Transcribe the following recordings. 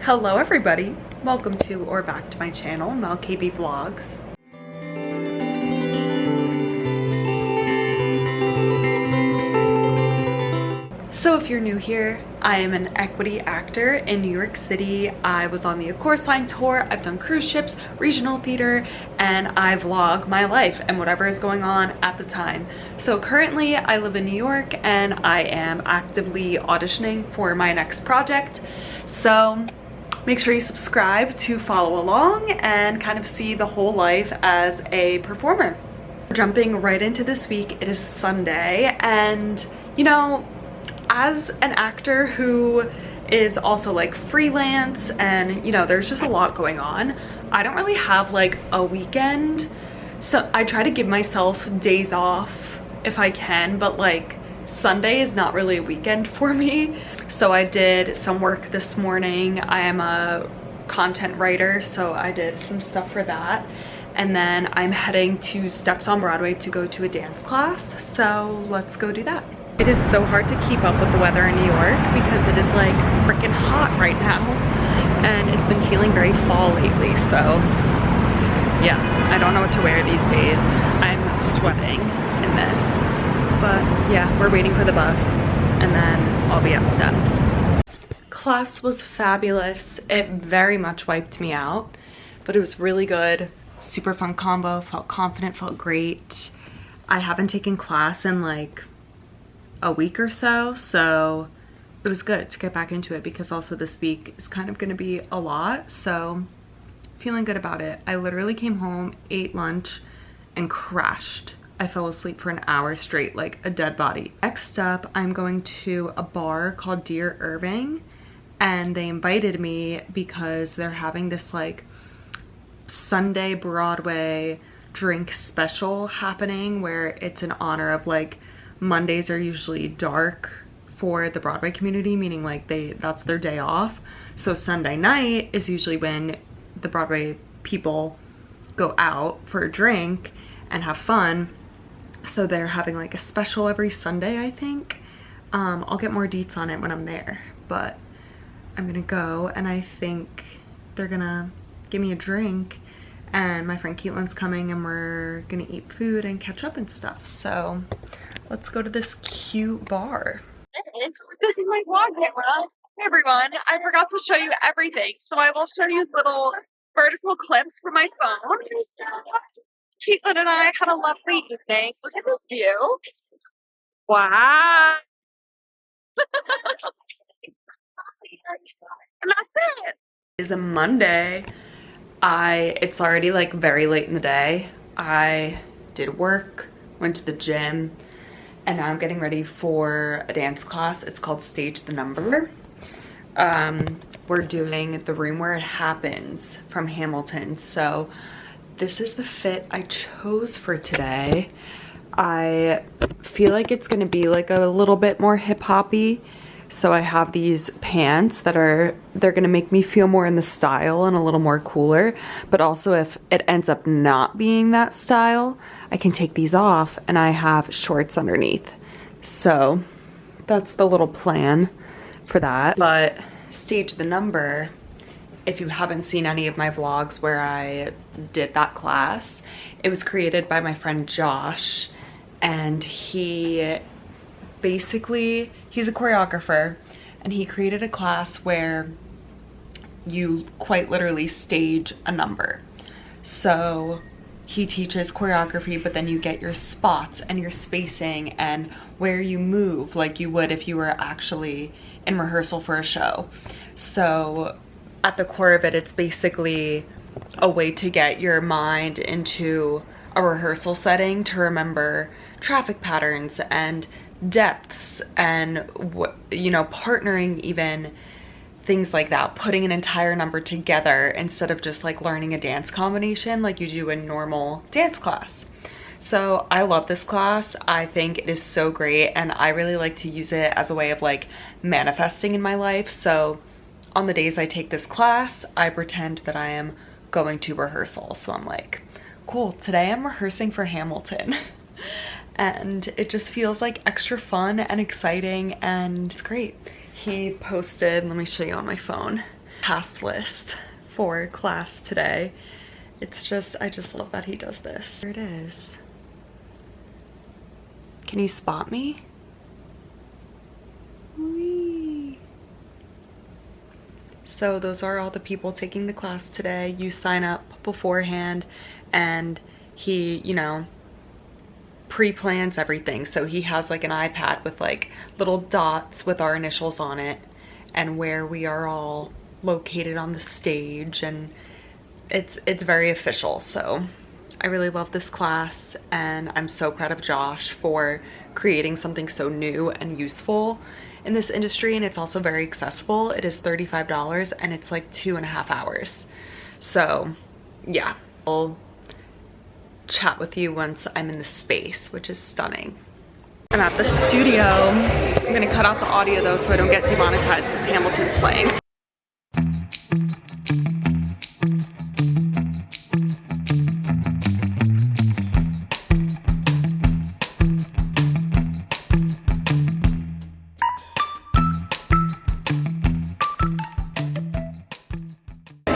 Hello everybody, welcome to or back to my channel, MelCabeyVlogs. So if you're new here, I am an equity actor in New York City. I was on the A Chorus Line tour, I've done cruise ships, regional theater, and I vlog my life and whatever is going on at the time. So currently I live in New York and I am actively auditioning for my next project. So make sure you subscribe to follow along and kind of see the whole life as a performer. Jumping right into this week, it is Sunday, and you know, as an actor who is also like freelance and you know there's just a lot going on, I don't really have like a weekend, so I try to give myself days off if I can, but like Sunday is not really a weekend for me. So I did some work this morning. I am a content writer, so I did some stuff for that, and then I'm heading to Steps on Broadway to go to a dance class, so let's go do that. It is so hard to keep up with the weather in New York because it is like freaking hot right now, and it's been feeling very fall lately, so yeah, I don't know what to wear these days. I'm sweating in this, but yeah, we're waiting for the bus and then I'll be at Steps. Class was fabulous. It very much wiped me out, but it was really good. Super fun combo, felt confident, felt great. I haven't taken class in like a week or so, so it was good to get back into it because also this week is kind of going to be a lot, so feeling good about it. I literally came home, ate lunch, and crashed. I fell asleep for an hour straight like a dead body. Next up, I'm going to a bar called Dear Irving, and they invited me because they're having this like Sunday Broadway drink special happening where it's in honor of like Mondays are usually dark for the Broadway community, meaning like that's their day off. So Sunday night is usually when the Broadway people go out for a drink and have fun. So they're having like a special every Sunday, I think. I'll get more deets on it when I'm there, but I'm gonna go and I think they're gonna give me a drink, and my friend Caitlin's coming and we're gonna eat food and catch up and stuff. So let's go to this cute bar. This is my vlog camera. Hey everyone, I forgot to show you everything, so I will show you little vertical clips from my phone. Caitlin and I had a lovely evening. Look at this view. Wow. And that's it. It is a Monday. It's already like very late in the day. I did work, went to the gym, and now I'm getting ready for a dance class. It's called Stage the Number. We're doing The Room Where It Happens from Hamilton. So this is the fit I chose for today. I feel like it's gonna be like a little bit more hip-hoppy. So I have these pants they're gonna make me feel more in the style and a little more cooler. But also if it ends up not being that style, I can take these off and I have shorts underneath. So that's the little plan for that. But Stage the Number, if you haven't seen any of my vlogs where I did that class, it was created by my friend Josh, and he's a choreographer, and he created a class where you quite literally stage a number. So he teaches choreography, but then you get your spots and your spacing and where you move like you would if you were actually in rehearsal for a show. So at the core of it, it's basically a way to get your mind into a rehearsal setting to remember traffic patterns and depths and you know, partnering, even things like that, putting an entire number together instead of just like learning a dance combination like you do in normal dance class. So I love this class. I think it is so great, and I really like to use it as a way of like manifesting in my life. So on the days I take this class, I pretend that I am going to rehearsal. So I'm like, cool, today I'm rehearsing for Hamilton. And it just feels like extra fun and exciting, and it's great. He posted, let me show you on my phone, task list for class today. It's just, I just love that he does this. Here it is. Can you spot me? Whee. So those are all the people taking the class today. You sign up beforehand and he, you know, pre-plans everything. So he has like an iPad with like little dots with our initials on it and where we are all located on the stage, and it's very official. So I really love this class, and I'm so proud of Josh for creating something so new and useful in this industry, and it's also very accessible. It is $35 and it's like 2.5 hours. So yeah, I'll chat with you once I'm in the space, which is stunning. I'm at the studio. I'm gonna cut out the audio though so I don't get demonetized because Hamilton's playing.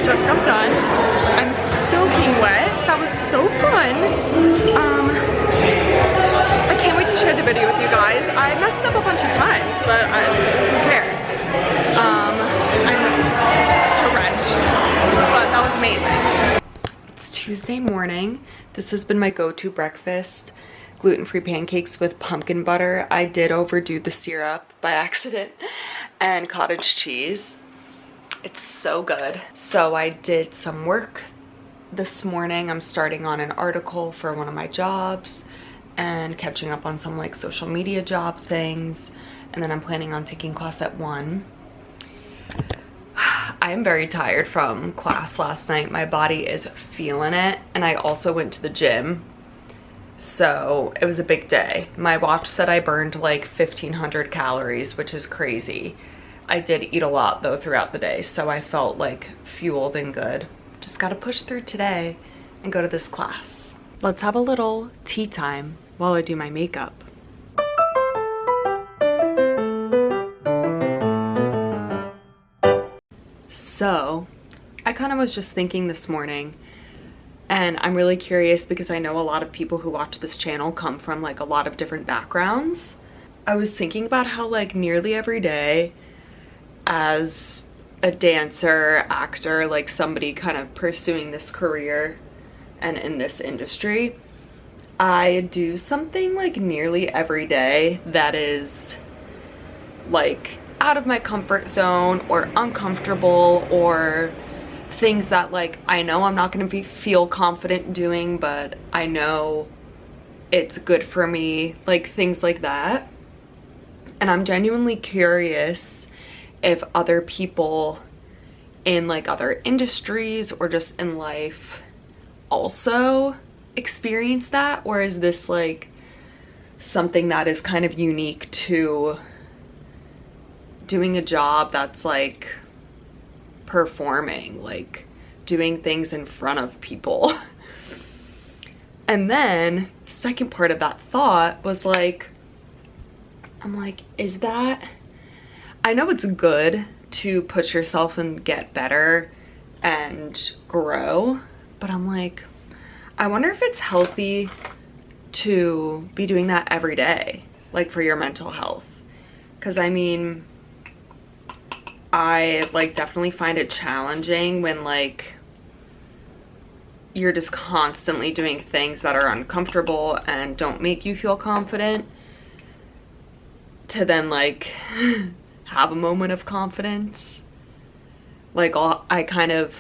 Just got done. I'm soaking wet. That was so fun. I can't wait to share the video with you guys. I messed up a bunch of times, but who cares? I'm drenched, but that was amazing. It's Tuesday morning. This has been my go-to breakfast. Gluten-free pancakes with pumpkin butter. I did overdo the syrup by accident, and cottage cheese. It's so good. So I did some work this morning. I'm starting on an article for one of my jobs and catching up on some like social media job things, and then I'm planning on taking class at 1. I am very tired from class last night. My body is feeling it, and I also went to the gym, so it was a big day. My watch said I burned like 1,500 calories, which is crazy. I did eat a lot though throughout the day, so I felt like fueled and good. Just gotta push through today and go to this class. Let's have a little tea time while I do my makeup. So I kind of was just thinking this morning, and I'm really curious because I know a lot of people who watch this channel come from like a lot of different backgrounds. I was thinking about how like nearly every day as a dancer, actor, like somebody kind of pursuing this career and in this industry, I do something like nearly every day that is like out of my comfort zone or uncomfortable, or things that like I know I'm not going to feel confident doing, but I know it's good for me, like things like that. And I'm genuinely curious if other people in like other industries or just in life also experience that, or is this like something that is kind of unique to doing a job that's like performing, like doing things in front of people. And then second part of that thought was like, I'm like, is that, I know it's good to push yourself and get better and grow, but I'm like, I wonder if it's healthy to be doing that every day, like for your mental health. Because I mean, I like definitely find it challenging when like you're just constantly doing things that are uncomfortable and don't make you feel confident, to then like have a moment of confidence. Like I kind of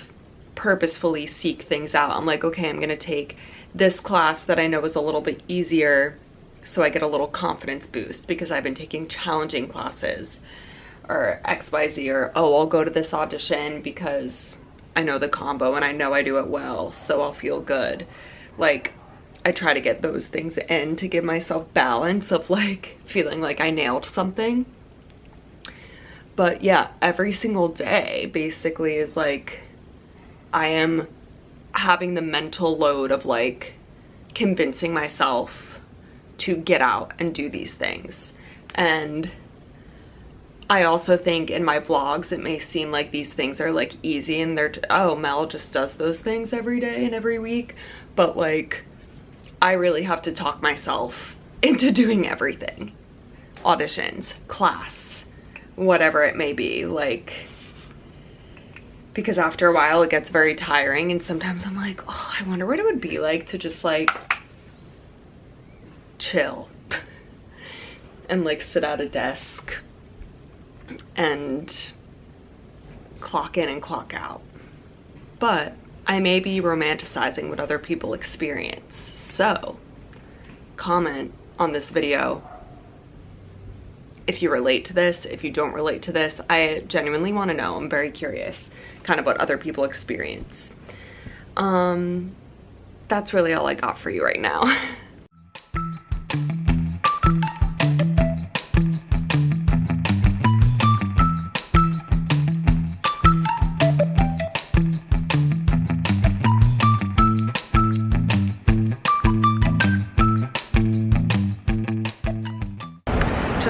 purposefully seek things out. I'm like, okay, I'm gonna take this class that I know is a little bit easier so I get a little confidence boost because I've been taking challenging classes, or XYZ, or oh, I'll go to this audition because I know the combo and I know I do it well, so I'll feel good. Like I try to get those things in to give myself balance of like feeling like I nailed something. But yeah, every single day basically is like I am having the mental load of like convincing myself to get out and do these things. And I also think in my vlogs it may seem like these things are like easy and they're oh, Mel just does those things every day and every week, but like I really have to talk myself into doing everything. Auditions, class, whatever it may be, like, because after a while it gets very tiring and sometimes I'm like, oh, I wonder what it would be like to just like chill and like sit at a desk and clock in and clock out. But I may be romanticizing what other people experience. So comment on this video if you relate to this, if you don't relate to this. I genuinely want to know. I'm very curious kind of what other people experience. That's really all I got for you right now.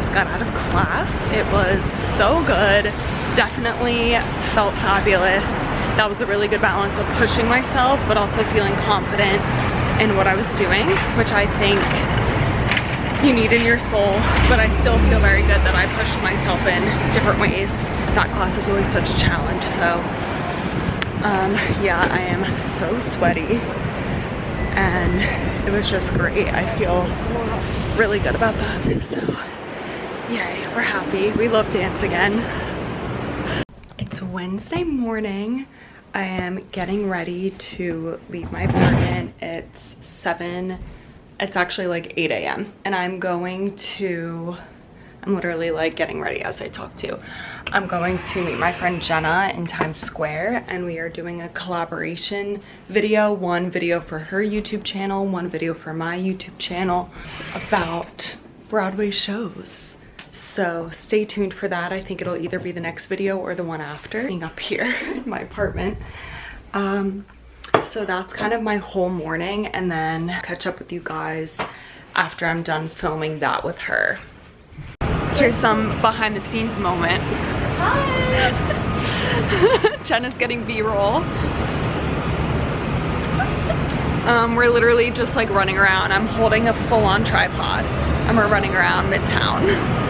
Got out of class. It was so good. Definitely felt fabulous. That was a really good balance of pushing myself but also feeling confident in what I was doing, which I think you need in your soul. But I still feel very good that I pushed myself in different ways. That class is always such a challenge. So yeah, I am so sweaty and it was just great. I feel really good about that. So yay, we're happy. We love dance again. It's Wednesday morning. I am getting ready to leave my apartment. It's 7, it's actually like 8 a.m. and I'm literally like getting ready as I talk to you. I'm going to meet my friend Jenna in Times Square and we are doing a collaboration video. One video for her YouTube channel, one video for my YouTube channel. It's about Broadway shows. So stay tuned for that. I think it'll either be the next video or the one after. Being up here in my apartment. So that's kind of my whole morning, and then catch up with you guys after I'm done filming that with her. Here's some behind the scenes moment. Hi! Jenna's getting B-roll. We're literally just like running around. I'm holding a full-on tripod and we're running around Midtown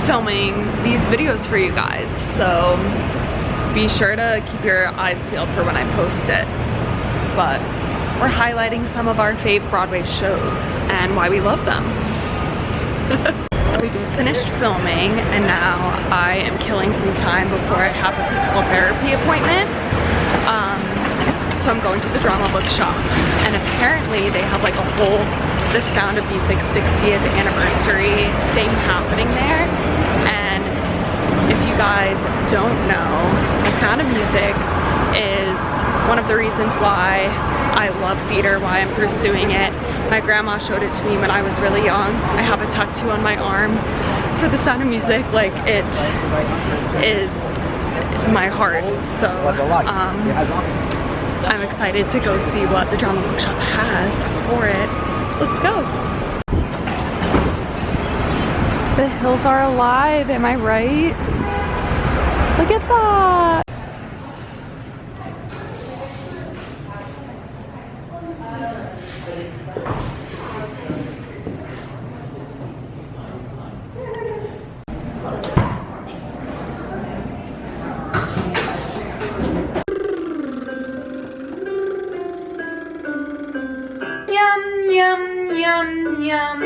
filming these videos for you guys. So be sure to keep your eyes peeled for when I post it. But we're highlighting some of our fave Broadway shows and why we love them. We just finished filming and now I am killing some time before I have a physical therapy appointment. So I'm going to the drama bookshop and apparently they have like a whole The Sound of Music 60th anniversary thing happening there. And if you guys don't know, The Sound of Music is one of the reasons why I love theater, why I'm pursuing it. My grandma showed it to me when I was really young. I have a tattoo on my arm for The Sound of Music. Like, it is my heart. So I'm excited to go see what the drama bookshop has for it. Let's go. The hills are alive, am I right? Look at that. Yum, yum, yum.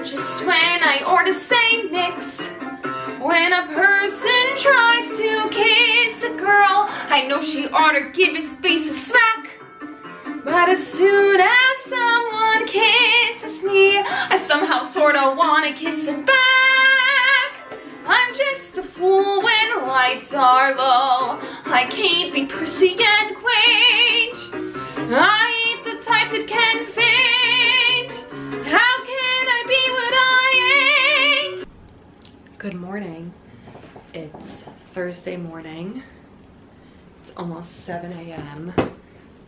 Just when I ought to say nix. When a person tries to kiss a girl, I know she ought to give his face a smack. But as soon as someone kisses me, I somehow sorta wanna kiss it back. I'm just a fool when lights are low. I can't be prissy and quaint. I ain't the type that can faint. How can I be what I ain't? Good morning. It's Thursday morning. It's almost 7 a.m.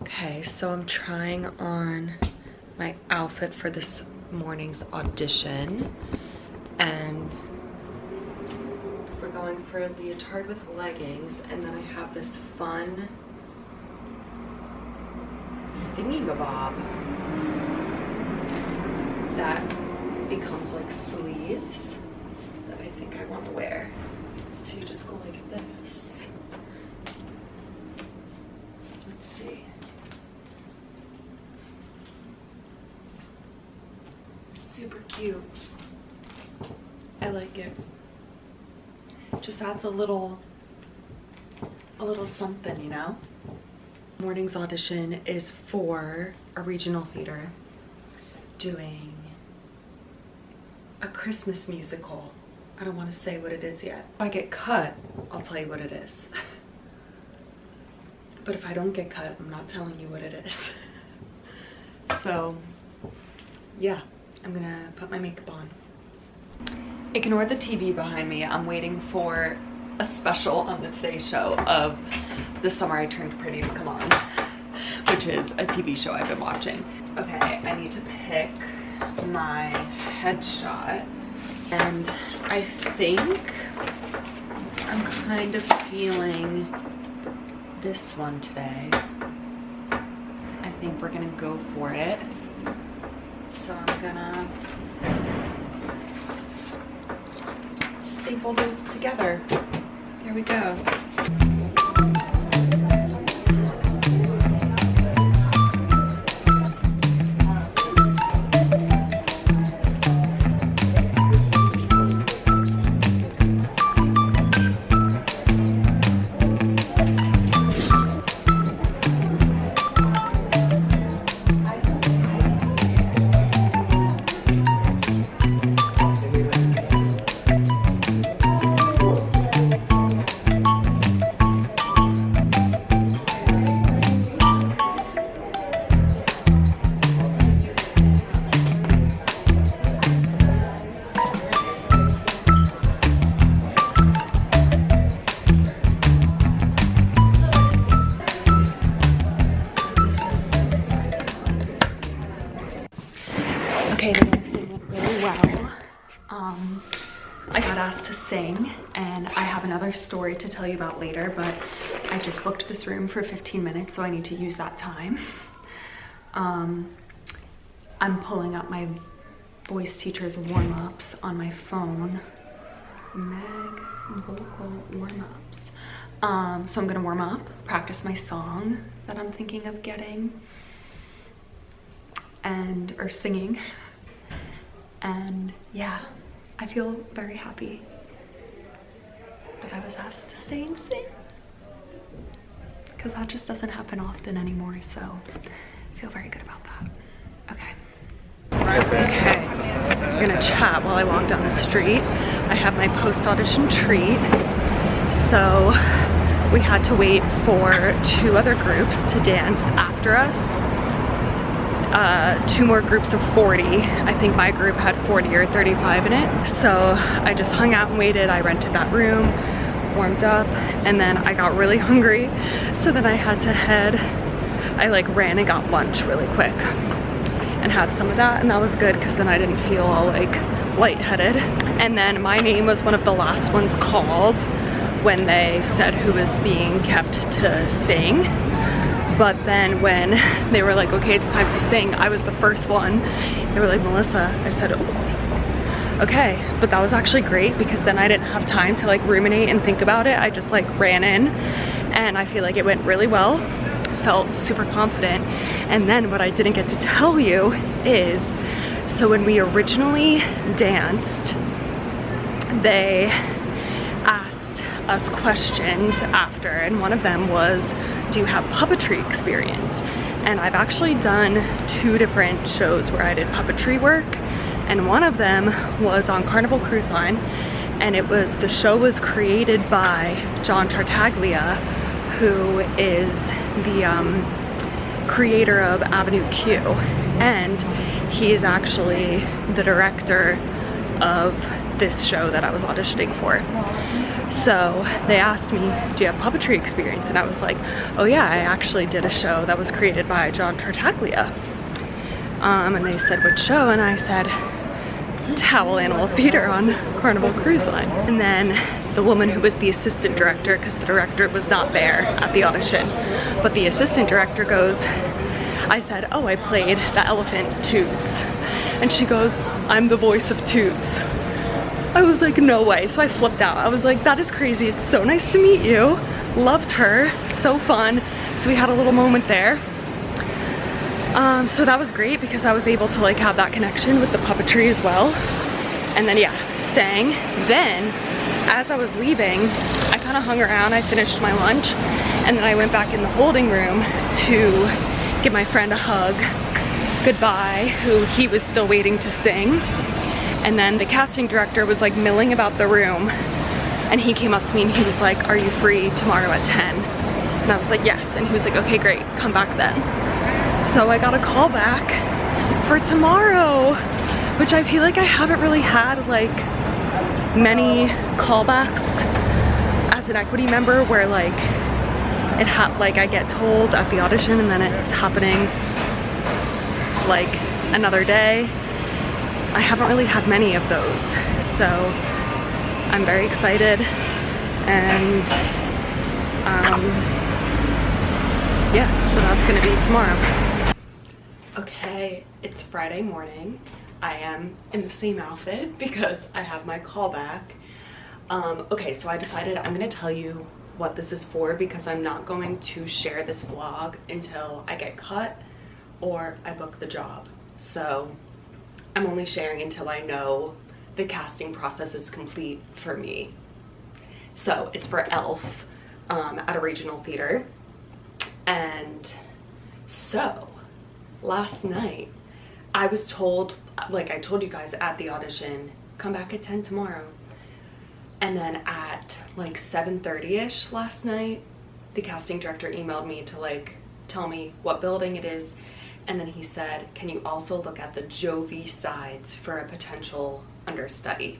Okay, so I'm trying on my outfit for this morning's audition. And we're going for a leotard with leggings, and then I have this fun thingy-mabob that becomes like sleeves that I think I want to wear. So you just go like this. Let's see. Super cute. I like it. Just adds a little something, you know? Morning's audition is for a regional theater doing a Christmas musical. I don't want to say what it is yet. If I get cut, I'll tell you what it is. But if I don't get cut, I'm not telling you what it is. So, yeah, I'm gonna put my makeup on. Ignore the TV behind me. I'm waiting for a special on the Today Show of The Summer I Turned Pretty to come on, which is a TV show I've been watching. Okay, I need to pick my headshot, and I think I'm kind of feeling this one today. I think we're gonna go for it. So I'm gonna staple those together. Here we go. Okay, the dancing went really well. I got asked to sing, and I have another story to tell you about later, but I just booked this room for 15 minutes, so I need to use that time. I'm pulling up my voice teacher's warm-ups on my phone. Meg vocal warm-ups. So I'm gonna warm up, practice my song that I'm thinking of getting or singing. And yeah, I feel very happy that I was asked to stay and sing, because that just doesn't happen often anymore, so I feel very good about that. Okay, we're gonna chat while I walk down the street. I have my post-audition treat. So we had to wait for 2 other groups to dance after us. 2 more groups of 40. I think my group had 40 or 35 in it. So I just hung out and waited. I rented that room, warmed up, and then I got really hungry. So then I had to head, I like ran and got lunch really quick and had some of that, and that was good because then I didn't feel all like lightheaded. And then my name was one of the last ones called when they said who was being kept to sing. But then when they were like, okay, it's time to sing, I was the first one. They were like, Melissa. I said, oh, okay. But that was actually great because then I didn't have time to like ruminate and think about it. I just like ran in, and I feel like it went really well. Felt super confident. And then what I didn't get to tell you is, so when we originally danced, they asked us questions after, and one of them was, do you have puppetry experience? And I've actually done 2 different shows where I did puppetry work, and one of them was on Carnival Cruise Line, and the show was created by John Tartaglia, who is the creator of Avenue Q, and he is actually the director of this show that I was auditioning for. So they asked me, do you have puppetry experience? And I was like, oh yeah, I actually did a show that was created by John Tartaglia. And they said, which show? And I said, Towel Animal Theater on Carnival Cruise Line. And then the woman who was the assistant director, because the director was not there at the audition, but the assistant director goes, I said, oh, I played the elephant Toots. And she goes, I'm the voice of Toots. I was like, no way. So I flipped out. I was like, that is crazy. It's so nice to meet you. Loved her. So fun. So we had a little moment there. So that was great because I was able to like have that connection with the puppetry as well. And then yeah, sang. Then as I was leaving, I kind of hung around. I finished my lunch and then I went back in the holding room to give my friend a hug goodbye, who he was still waiting to sing. And then the casting director was like milling about the room, and he came up to me and he was like, are you free tomorrow at 10? And I was like, yes. And he was like, okay, great, come back then. So I got a call back for tomorrow, which I feel like I haven't really had like many callbacks as an equity member where like I get told at the audition and then it's happening like another day. I haven't really had many of those, so I'm very excited, and yeah, so that's gonna be tomorrow. Okay, it's Friday morning. I am in the same outfit because I have my callback. Okay, so I decided I'm gonna tell you what this is for because I'm not going to share this vlog until I get cut or I book the job. So I'm only sharing until I know the casting process is complete for me. So it's for Elf at a regional theater. And so last night I was told, like I told you guys at the audition, come back at 10 tomorrow. And then at like 7:30ish last night, the casting director emailed me to like tell me what building it is. And then he said, can you also look at the Jovi sides for a potential understudy?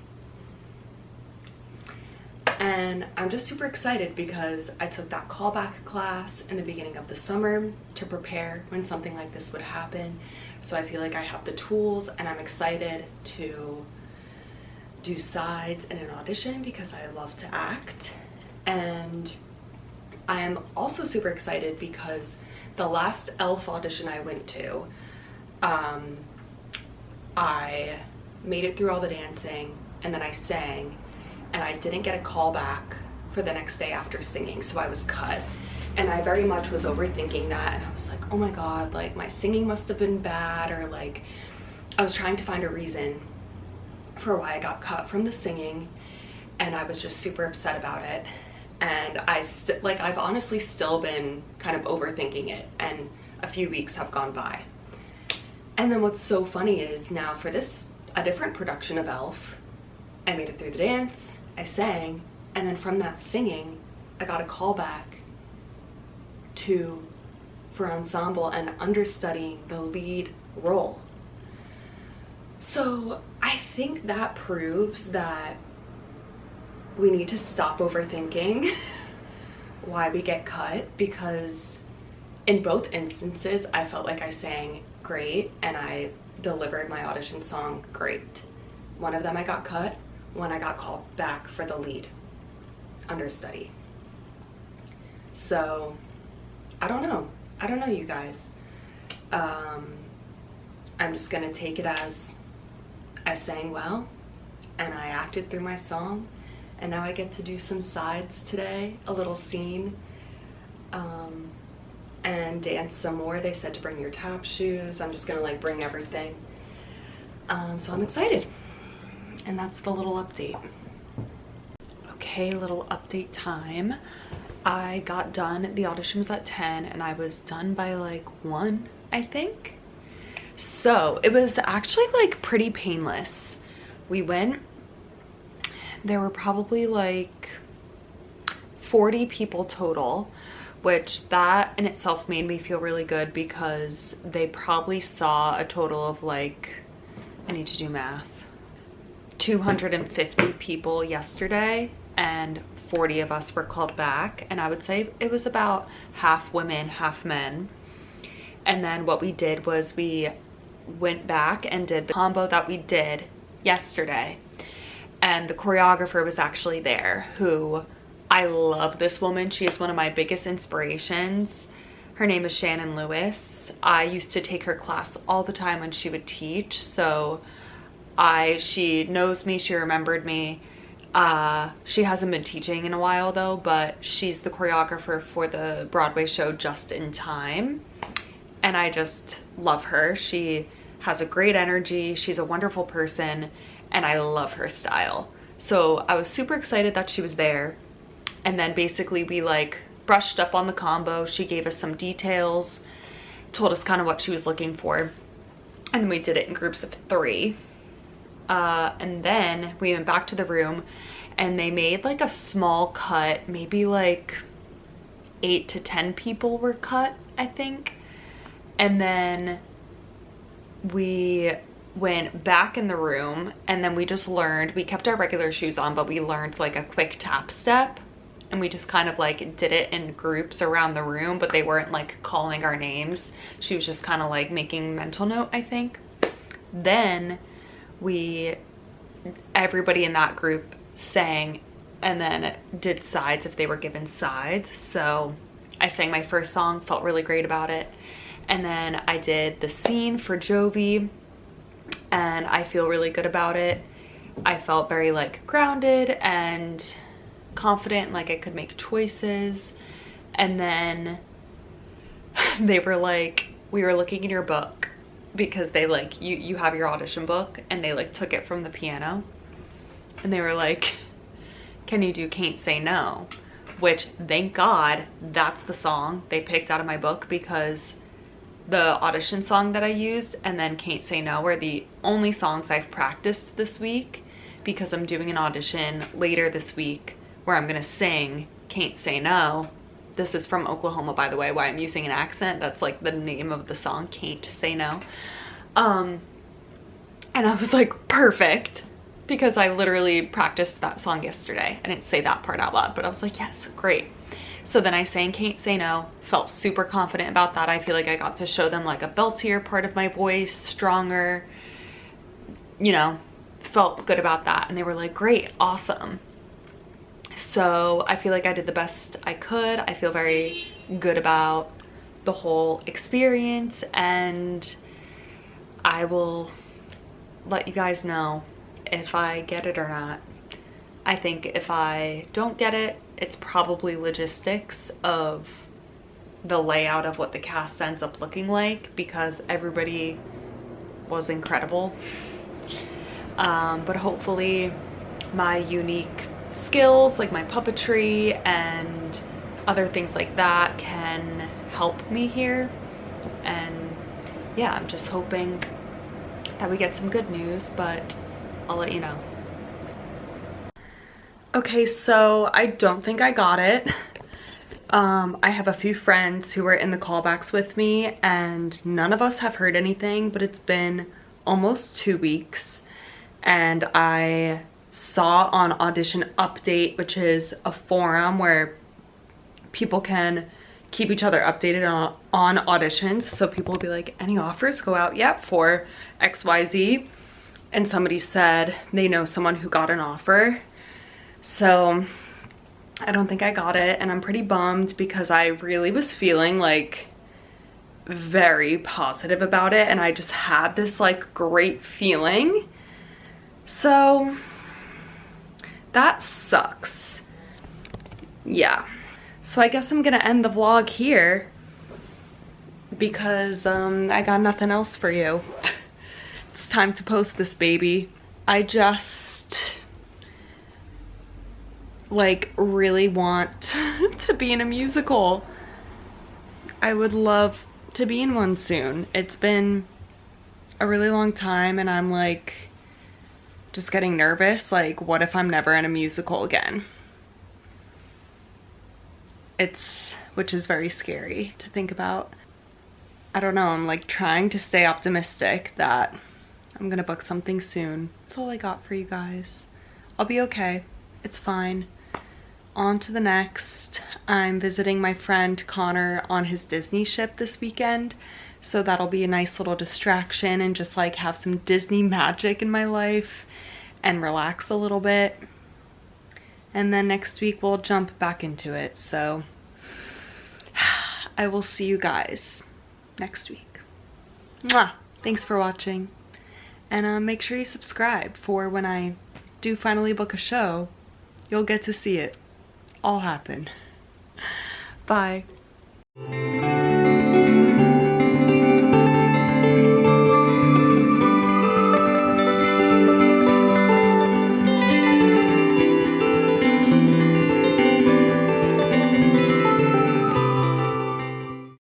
And I'm just super excited because I took that callback class in the beginning of the summer to prepare when something like this would happen. So I feel like I have the tools, and I'm excited to do sides in an audition because I love to act. And I am also super excited because the last Elf audition I went to, I made it through all the dancing and then I sang, and I didn't get a call back for the next day after singing, so I was cut. And I very much was overthinking that, and I was like, oh my god, like my singing must have been bad, or like I was trying to find a reason for why I got cut from the singing, and I was just super upset about it. And I've honestly still been kind of overthinking it, and a few weeks have gone by. And then what's so funny is now for a different production of Elf, I made it through the dance, I sang, and then from that singing, I got a call back for ensemble and understudying the lead role. So I think that proves that we need to stop overthinking why we get cut, because in both instances I felt like I sang great and I delivered my audition song great. One of them I got cut, one I got called back for the lead understudy. So I don't know you guys. I'm just gonna take it as I sang well and I acted through my song. And now I get to do some sides today, a little scene, and dance some more. They said to bring your tap shoes. I'm just gonna like bring everything. So I'm excited. And that's the little update. Okay, little update time. I got done, the audition was at 10 and I was done by like 1, I think. So it was actually like pretty painless. We went, there were probably like 40 people total, which that in itself made me feel really good because they probably saw a total of like, I need to do math, 250 people yesterday, and 40 of us were called back, and I would say it was about half women, half men. And then what we did was we went back and did the combo that we did yesterday, and the choreographer was actually there, who I love this woman. She is one of my biggest inspirations. Her name is Shannon Lewis. I used to take her class all the time when she would teach, so she knows me, she remembered me. She hasn't been teaching in a while though, but she's the choreographer for the Broadway show Just in Time, and I just love her. She has a great energy, she's a wonderful person, and I love her style. So I was super excited that she was there. And then basically we like brushed up on the combo. She gave us some details, told us kind of what she was looking for, and we did it in groups of 3. And then we went back to the room and they made like a small cut, maybe like 8 to 10 people were cut, I think. And then we went back in the room, and then we just learned, we kept our regular shoes on, but we learned like a quick tap step, and we just kind of like did it in groups around the room, but they weren't like calling our names. She was just kind of like making mental note, I think. Then everybody in that group sang and then did sides if they were given sides. So I sang my first song, felt really great about it. And then I did the scene for Jovi, and I feel really good about it. I felt very like grounded and confident, like I could make choices. And then they were like, we were looking in your book, because they like, you have your audition book, and they like took it from the piano, and they were like, can you do Can't Say No? Which, thank God, that's the song they picked out of my book, because the audition song that I used and then Can't Say No were the only songs I've practiced this week, because I'm doing an audition later this week where I'm gonna sing Can't Say No. This is from Oklahoma, by the way, why I'm using an accent. That's like the name of the song, Can't Say No. And I was like, perfect, because I literally practiced that song yesterday. I didn't say that part out loud, but I was like, yes, great. So then I sang Can't Say No, felt super confident about that. I feel like I got to show them like a beltier part of my voice, stronger, you know, felt good about that. And they were like, great, awesome. So I feel like I did the best I could. I feel very good about the whole experience, and I will let you guys know if I get it or not. I think if I don't get it, it's probably logistics of the layout of what the cast ends up looking like, because everybody was incredible. But hopefully my unique skills, like my puppetry and other things like that, can help me here. And yeah, I'm just hoping that we get some good news, but I'll let you know. Okay, so I don't think I got it. I have a few friends who were in the callbacks with me, and none of us have heard anything, but it's been almost 2 weeks. And I saw on Audition Update, which is a forum where people can keep each other updated on auditions. So people will be like, any offers go out yet for XYZ? And somebody said they know someone who got an offer. So I don't think I got it, and I'm pretty bummed, because I really was feeling like very positive about it, and I just had this like great feeling. So that sucks. Yeah. So I guess I'm gonna end the vlog here, because I got nothing else for you. It's time to post this baby. I just like really want to be in a musical. I would love to be in one soon. It's been a really long time, and I'm like just getting nervous. Like, what if I'm never in a musical again? Which is very scary to think about. I don't know, I'm like trying to stay optimistic that I'm gonna book something soon. That's all I got for you guys. I'll be okay, it's fine. On to the next. I'm visiting my friend Connor on his Disney ship this weekend, so that'll be a nice little distraction and just like have some Disney magic in my life and relax a little bit. And then next week we'll jump back into it. So I will see you guys next week. Mwah! Thanks for watching. And make sure you subscribe for when I do finally book a show. You'll get to see it all happen. Bye.